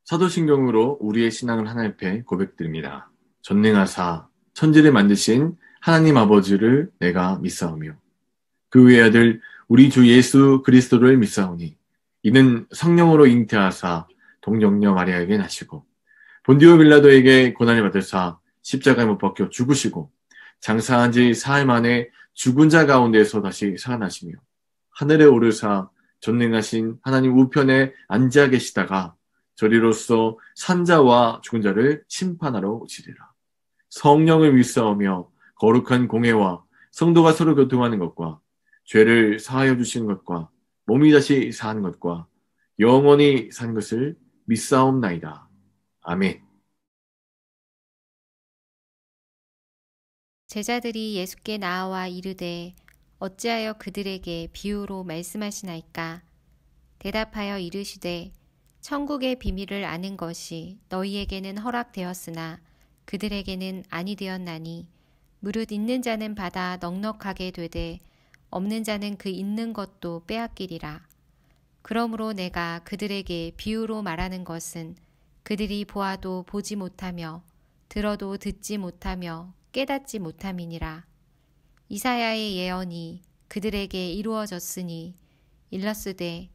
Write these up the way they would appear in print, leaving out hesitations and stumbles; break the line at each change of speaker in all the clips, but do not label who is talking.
사도신경으로 우리의 신앙을 하나님 앞에 고백드립니다. 전능하사 천지를 만드신 하나님 아버지를 내가 믿사오며 그 외의 아들 우리 주 예수 그리스도를 믿사오니 이는 성령으로 잉태하사 동정녀 마리아에게 나시고 본디오 빌라도에게 고난을 받으사 십자가에 못 박혀 죽으시고 장사한 지 사흘 만에 죽은 자 가운데서 다시 살아나시며 하늘에 오르사 전능하신 하나님 우편에 앉아 계시다가 저리로서 산자와 죽은 자를 심판하러 오시리라. 성령을 믿사오며 거룩한 공회와 성도가 서로 교통하는 것과 죄를 사하여 주시는 것과 몸이 다시 사는 것과 영원히 사는 것을 믿사옵나이다. 아멘.
제자들이 예수께 나아와 이르되 어찌하여 그들에게 비유로 말씀하시나이까? 대답하여 이르시되 천국의 비밀을 아는 것이 너희에게는 허락되었으나 그들에게는 아니 되었나니 무릇 있는 자는 받아 넉넉하게 되되 없는 자는 그 있는 것도 빼앗기리라. 그러므로 내가 그들에게 비유로 말하는 것은 그들이 보아도 보지 못하며 들어도 듣지 못하며 깨닫지 못함이니라. 이사야의 예언이 그들에게 이루어졌으니 일렀으되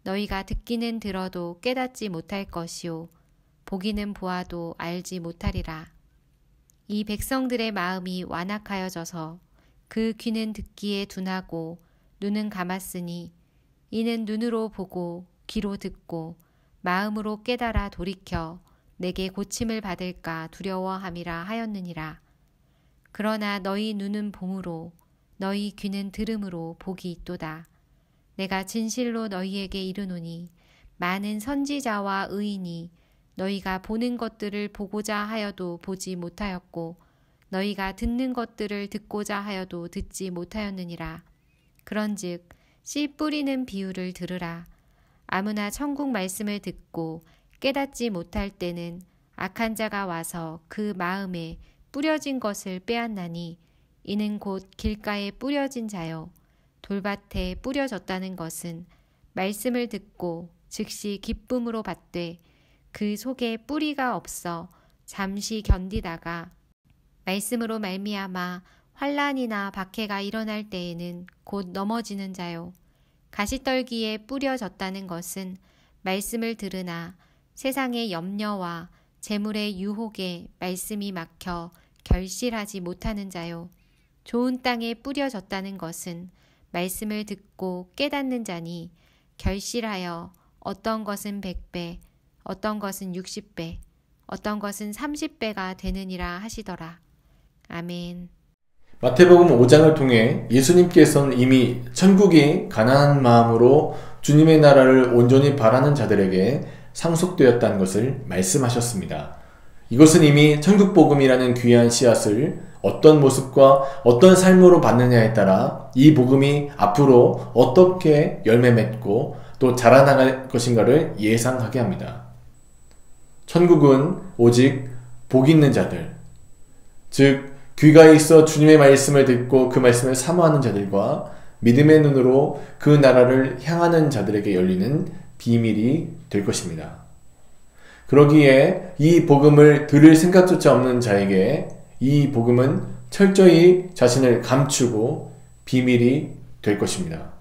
너희가 듣기는 들어도 깨닫지 못할 것이요 보기는 보아도 알지 못하리라. 이 백성들의 마음이 완악하여져서 그 귀는 듣기에 둔하고 눈은 감았으니 이는 눈으로 보고 귀로 듣고 마음으로 깨달아 돌이켜 내게 고침을 받을까 두려워함이라 하였느니라. 그러나 너희 눈은 봄으로 너희 귀는 들음으로 복이 있도다. 내가 진실로 너희에게 이르노니 많은 선지자와 의인이 너희가 보는 것들을 보고자 하여도 보지 못하였고 너희가 듣는 것들을 듣고자 하여도 듣지 못하였느니라. 그런즉 씨 뿌리는 비유를 들으라. 아무나 천국 말씀을 듣고 깨닫지 못할 때는 악한 자가 와서 그 마음에 뿌려진 것을 빼앗나니 이는 곧 길가에 뿌려진 자요 돌밭에 뿌려졌다는 것은 말씀을 듣고 즉시 기쁨으로 받되 그 속에 뿌리가 없어 잠시 견디다가 말씀으로 말미암아 환난이나 박해가 일어날 때에는 곧 넘어지는 자요. 가시떨기에 뿌려졌다는 것은 말씀을 들으나 세상의 염려와 재물의 유혹에 말씀이 막혀 결실하지 못하는 자요. 좋은 땅에 뿌려졌다는 것은 말씀을 듣고 깨닫는 자니 결실하여 어떤 것은 100배, 어떤 것은 60배, 어떤 것은 30배가 되느니라 하시더라. 아멘.
마태복음 5장을 통해 예수님께서는 이미 천국이 가난한 마음으로 주님의 나라를 온전히 바라는 자들에게 상속되었다는 것을 말씀하셨습니다. 이것은 이미 천국복음이라는 귀한 씨앗을 어떤 모습과 어떤 삶으로 받느냐에 따라 이 복음이 앞으로 어떻게 열매 맺고 또 자라나갈 것인가를 예상하게 합니다. 천국은 오직 복 있는 자들, 즉 귀가 있어 주님의 말씀을 듣고 그 말씀을 사모하는 자들과 믿음의 눈으로 그 나라를 향하는 자들에게 열리는 비밀이 될 것입니다. 그러기에 이 복음을 들을 생각조차 없는 자에게 이 복음은 철저히 자신을 감추고 비밀이 될 것입니다.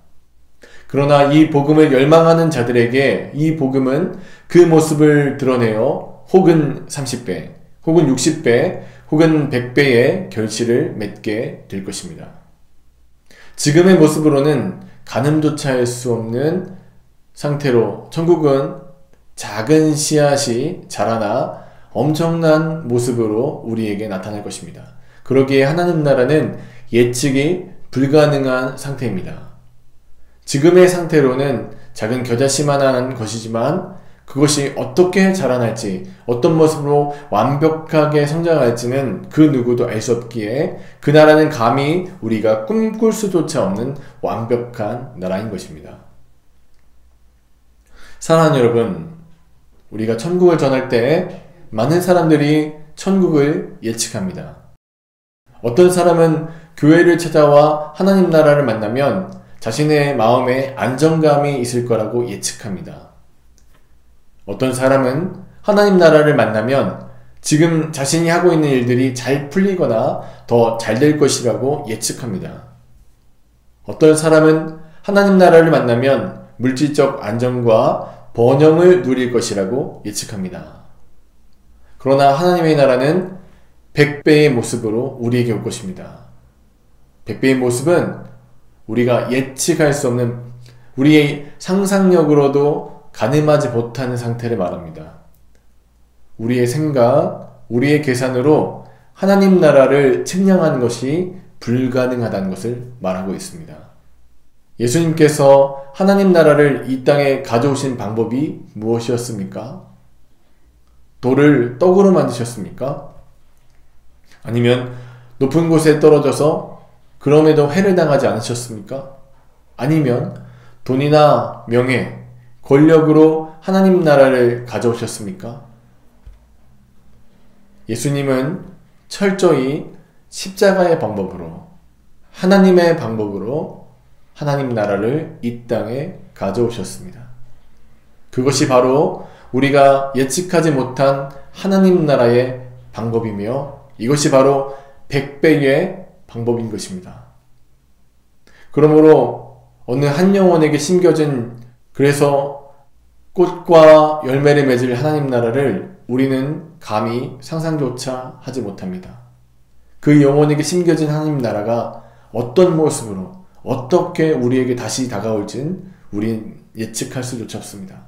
그러나 이 복음을 열망하는 자들에게 이 복음은 그 모습을 드러내어 혹은 30배, 혹은 60배, 혹은 100배의 결실을 맺게 될 것입니다. 지금의 모습으로는 가늠조차 할 수 없는 상태로 천국은 작은 씨앗이 자라나 엄청난 모습으로 우리에게 나타날 것입니다. 그러기에 하나님 나라는 예측이 불가능한 상태입니다. 지금의 상태로는 작은 겨자씨만한 것이지만 그것이 어떻게 자라날지, 어떤 모습으로 완벽하게 성장할지는 그 누구도 알 수 없기에 그 나라는 감히 우리가 꿈꿀 수조차 없는 완벽한 나라인 것입니다. 사랑하는 여러분, 우리가 천국을 전할 때 많은 사람들이 천국을 예측합니다. 어떤 사람은 교회를 찾아와 하나님 나라를 만나면 자신의 마음에 안정감이 있을 거라고 예측합니다. 어떤 사람은 하나님 나라를 만나면 지금 자신이 하고 있는 일들이 잘 풀리거나 더 잘 될 것이라고 예측합니다. 어떤 사람은 하나님 나라를 만나면 물질적 안정과 번영을 누릴 것이라고 예측합니다. 그러나 하나님의 나라는 100배의 모습으로 우리에게 올 것입니다. 100배의 모습은 우리가 예측할 수 없는, 우리의 상상력으로도 가늠하지 못하는 상태를 말합니다. 우리의 생각, 우리의 계산으로 하나님 나라를 측량하는 것이 불가능하다는 것을 말하고 있습니다. 예수님께서 하나님 나라를 이 땅에 가져오신 방법이 무엇이었습니까? 돌을 떡으로 만드셨습니까? 아니면 높은 곳에 떨어져서 그럼에도 해를 당하지 않으셨습니까? 아니면 돈이나 명예, 권력으로 하나님 나라를 가져오셨습니까? 예수님은 철저히 십자가의 방법으로, 하나님의 방법으로 하나님 나라를 이 땅에 가져오셨습니다. 그것이 바로 우리가 예측하지 못한 하나님 나라의 방법이며 이것이 바로 100배의 방법인 것입니다. 그러므로 어느 한 영혼에게 심겨진, 그래서 꽃과 열매를 맺을 하나님 나라를 우리는 감히 상상조차 하지 못합니다. 그 영혼에게 심겨진 하나님 나라가 어떤 모습으로 어떻게 우리에게 다시 다가올진 우린 예측할 수조차 없습니다.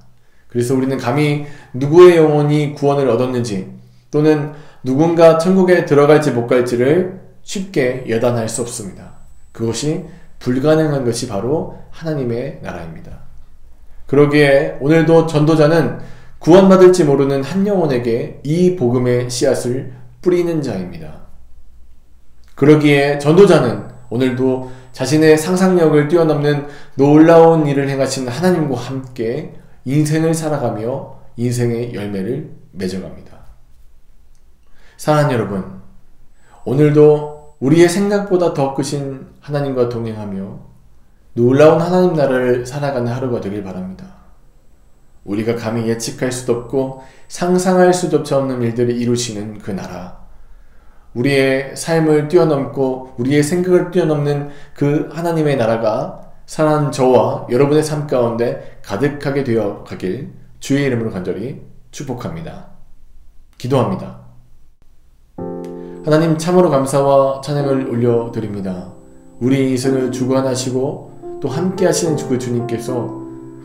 그래서 우리는 감히 누구의 영혼이 구원을 얻었는지 또는 누군가 천국에 들어갈지 못 갈지를 쉽게 예단할 수 없습니다. 그것이 불가능한 것이 바로 하나님의 나라입니다. 그러기에 오늘도 전도자는 구원받을지 모르는 한 영혼에게 이 복음의 씨앗을 뿌리는 자입니다. 그러기에 전도자는 오늘도 자신의 상상력을 뛰어넘는 놀라운 일을 행하신 하나님과 함께 인생을 살아가며 인생의 열매를 맺어갑니다. 사랑하는 여러분, 오늘도 우리의 생각보다 더 크신 하나님과 동행하며 놀라운 하나님 나라를 살아가는 하루가 되길 바랍니다. 우리가 감히 예측할 수도 없고 상상할 수조차 없는 일들을 이루시는 그 나라, 우리의 삶을 뛰어넘고 우리의 생각을 뛰어넘는 그 하나님의 나라가 사랑하는 저와 여러분의 삶 가운데 가득하게 되어 가길 주의 이름으로 간절히 축복합니다. 기도합니다. 하나님, 참으로 감사와 찬양을 올려드립니다. 우리의 인생을 주관하시고 또 함께 하시는 그 주님께서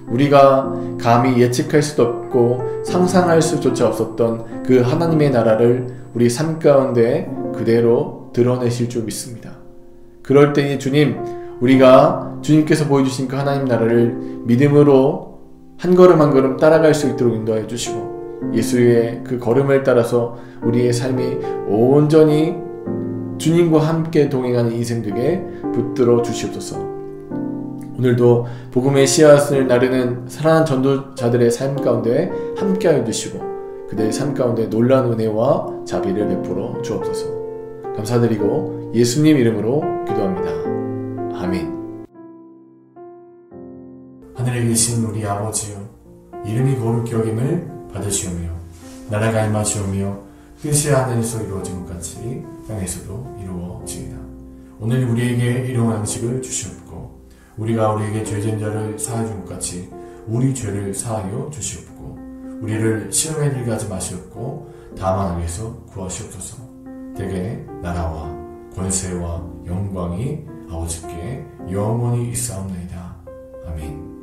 우리가 감히 예측할 수도 없고 상상할 수조차 없었던 그 하나님의 나라를 우리 삶 가운데 그대로 드러내실 줄 믿습니다. 그럴 때에 주님, 우리가 주님께서 보여주신 그 하나님 나라를 믿음으로 한 걸음 한 걸음 따라갈 수 있도록 인도해 주시고 예수의 그 걸음을 따라서 우리의 삶이 온전히 주님과 함께 동행하는 인생 되게 붙들어 주시옵소서. 오늘도 복음의 씨앗을 나르는 사랑하는 전도자들의 삶 가운데 함께하여 주시고 그들의 삶 가운데 놀라운 은혜와 자비를 베풀어 주옵소서. 감사드리고 예수님 이름으로 기도합니다. 아멘. 하늘에 계신 우리 아버지여, 이름이 거룩히 여김을 받으시오며 나라가 임하시오며 뜻이 하늘에서 이루어진 것 같이 땅에서도 이루어지이다. 오늘 우리에게 일용할 음식을 주시옵고 우리가 우리에게 죄진 자를 사하여 준 것 같이 우리 죄를 사하여 주시옵고 우리를 시험에 들게 하지 마시옵고 다만 악에서 구하시옵소서. 대개 나라와 권세와 영광이 아버지께 영원히 있사옵나이다. 아멘.